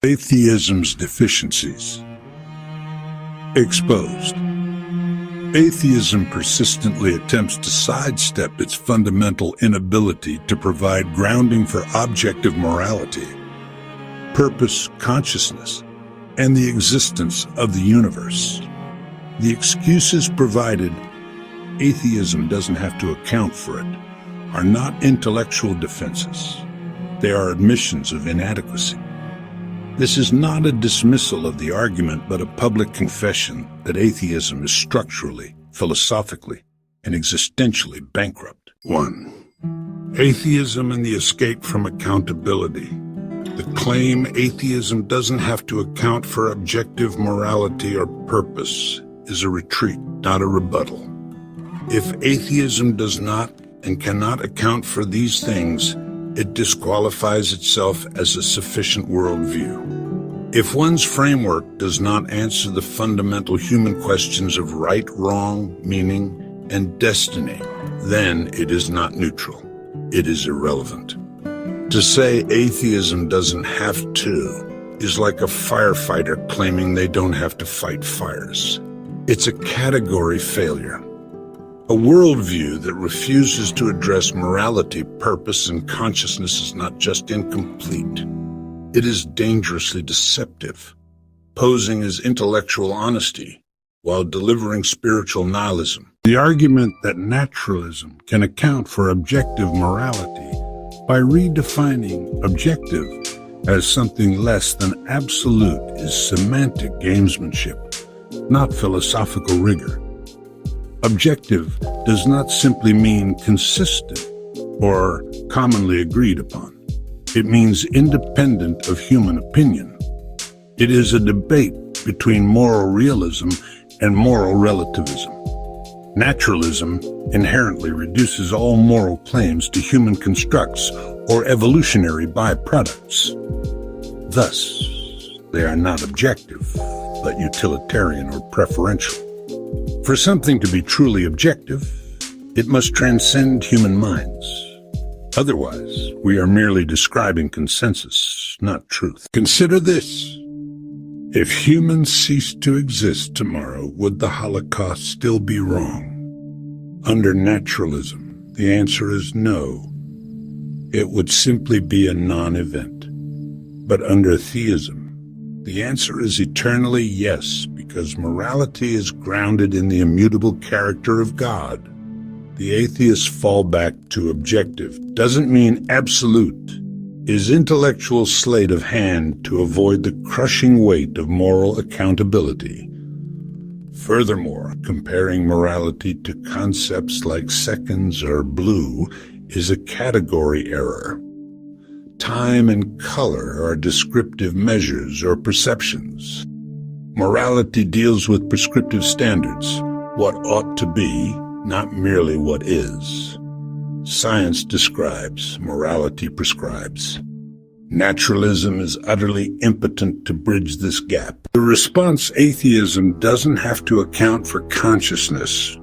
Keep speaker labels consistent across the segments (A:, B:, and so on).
A: Atheism's deficiencies. Exposed. Atheism persistently attempts to sidestep its fundamental inability to provide grounding for objective morality, purpose, consciousness, and the existence of the universe. The excuses provided, atheism doesn't have to account for it, are not intellectual defenses. They are admissions of inadequacy. This is not a dismissal of the argument, but a public confession that atheism is structurally, philosophically, and existentially bankrupt. 1. Atheism and the escape from accountability. The claim atheism doesn't have to account for objective morality or purpose is a retreat, not a rebuttal. If atheism does not and cannot account for these things, it disqualifies itself as a sufficient worldview. If one's framework does not answer the fundamental human questions of right, wrong, meaning, and destiny, then it is not neutral. It is irrelevant. To say atheism doesn't have to is like a firefighter claiming they don't have to fight fires. It's a category failure. A worldview that refuses to address morality, purpose, and consciousness is not just incomplete. It is dangerously deceptive, posing as intellectual honesty while delivering spiritual nihilism. The argument that naturalism can account for objective morality by redefining objective as something less than absolute is semantic gamesmanship, not philosophical rigor. Objective does not simply mean consistent or commonly agreed upon. It means independent of human opinion. It is a debate between moral realism and moral relativism. Naturalism inherently reduces all moral claims to human constructs or evolutionary byproducts. Thus, they are not objective, but utilitarian or preferential. For something to be truly objective, it must transcend human minds. Otherwise, we are merely describing consensus, not truth. Consider this. If humans ceased to exist tomorrow, would the Holocaust still be wrong? Under naturalism, the answer is no. It would simply be a non-event. But under theism, the answer is eternally yes, because morality is grounded in the immutable character of God. The atheist's fallback to objective doesn't mean absolute. It is intellectual sleight of hand to avoid the crushing weight of moral accountability. Furthermore, comparing morality to concepts like seconds or blue is a category error. Time and color are descriptive measures or perceptions. Morality deals with prescriptive standards, what ought to be, not merely what is. Science describes, morality prescribes. Naturalism is utterly impotent to bridge this gap. The response atheism doesn't have to account for consciousness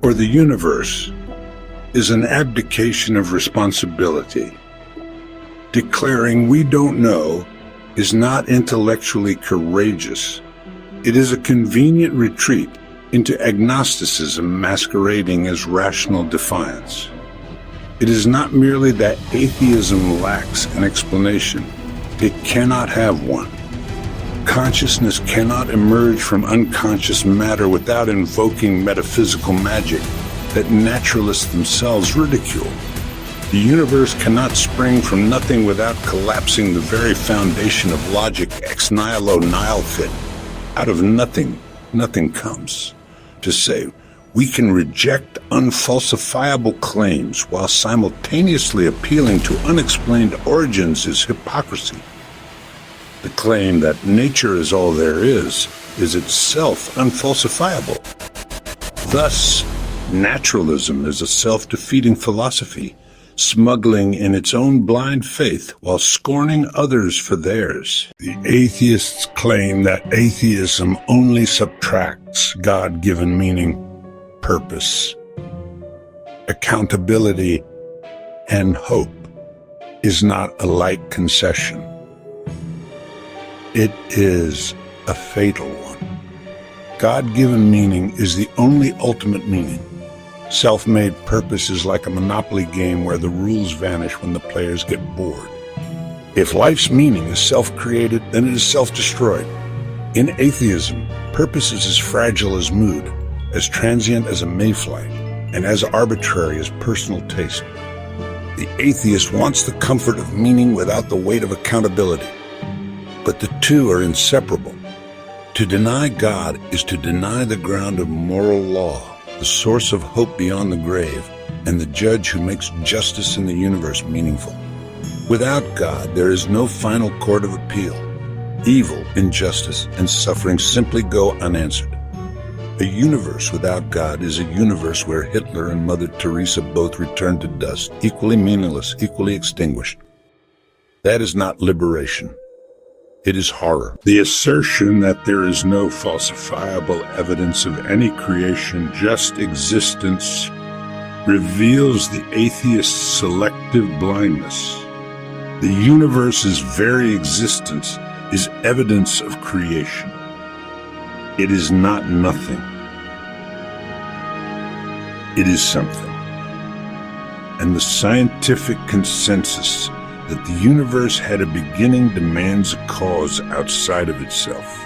A: or the universe is an abdication of responsibility. Declaring we don't know is not intellectually courageous. It is a convenient retreat into agnosticism masquerading as rational defiance. It is not merely that atheism lacks an explanation. It cannot have one. Consciousness cannot emerge from unconscious matter without invoking metaphysical magic that naturalists themselves ridicule. The universe cannot spring from nothing without collapsing the very foundation of logic ex nihilo nihil fit. Out of nothing, nothing comes. To say, we can reject unfalsifiable claims while simultaneously appealing to unexplained origins is hypocrisy. The claim that nature is all there is itself unfalsifiable. Thus, naturalism is a self-defeating philosophy, smuggling in its own blind faith while scorning others for theirs. The atheists claim that atheism only subtracts God-given meaning, purpose, accountability, and hope is not a light concession. It is a fatal one. God-given meaning is the only ultimate meaning. Self-made purpose is like a Monopoly game where the rules vanish when the players get bored. If life's meaning is self-created, then it is self-destroyed. In atheism, purpose is as fragile as mood, as transient as a mayfly, and as arbitrary as personal taste. The atheist wants the comfort of meaning without the weight of accountability. But the two are inseparable. To deny God is to deny the ground of moral law, the source of hope beyond the grave, and the judge who makes justice in the universe meaningful. Without God, there is no final court of appeal. Evil, injustice, and suffering simply go unanswered. A universe without God is a universe where Hitler and Mother Teresa both return to dust, equally meaningless, equally extinguished. That is not liberation. It is horror. The assertion that there is no falsifiable evidence of any creation, just existence, reveals the atheist's selective blindness. The universe's very existence is evidence of creation. It is not nothing. It is something. And the scientific consensus that the universe had a beginning demands a cause outside of itself.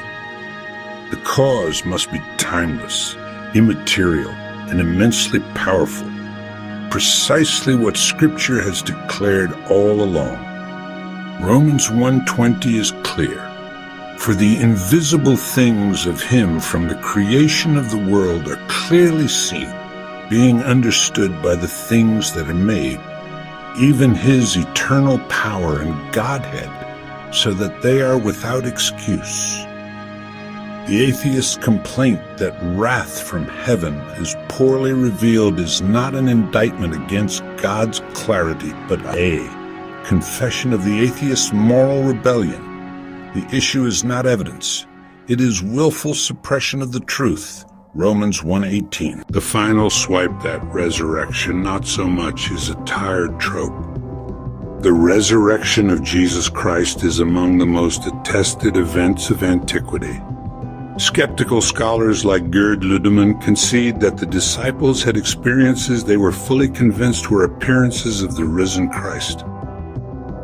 A: The cause must be timeless, immaterial, and immensely powerful, precisely what Scripture has declared all along. Romans 1:20 is clear. For the invisible things of Him from the creation of the world are clearly seen, being understood by the things that are made, even His eternal power and Godhead, so that they are without excuse. The atheist's complaint that wrath from heaven is poorly revealed is not an indictment against God's clarity, but a confession of the atheist's moral rebellion. The issue is not evidence. It is willful suppression of the truth. Romans 1:18. The final swipe at resurrection not so much is a tired trope. The resurrection of Jesus Christ is among the most attested events of antiquity. Skeptical scholars like Gerd Ludemann concede that the disciples had experiences they were fully convinced were appearances of the risen Christ.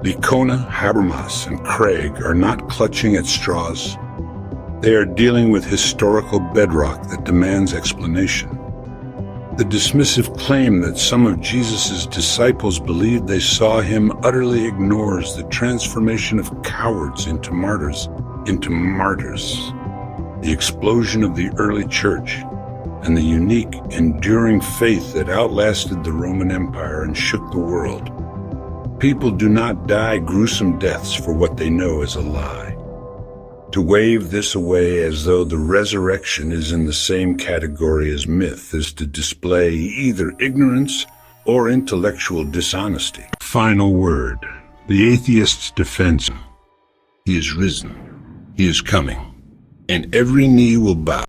A: Licona, Habermas, and Craig are not clutching at straws. They are dealing with historical bedrock that demands explanation. The dismissive claim that some of Jesus' disciples believed they saw Him utterly ignores the transformation of cowards into martyrs. The explosion of the early church, and the unique, enduring faith that outlasted the Roman Empire and shook the world. People do not die gruesome deaths for what they know is a lie. To wave this away as though the resurrection is in the same category as myth is to display either ignorance or intellectual dishonesty. Final word. The atheist's defense. He is risen. He is coming. And every knee will bow.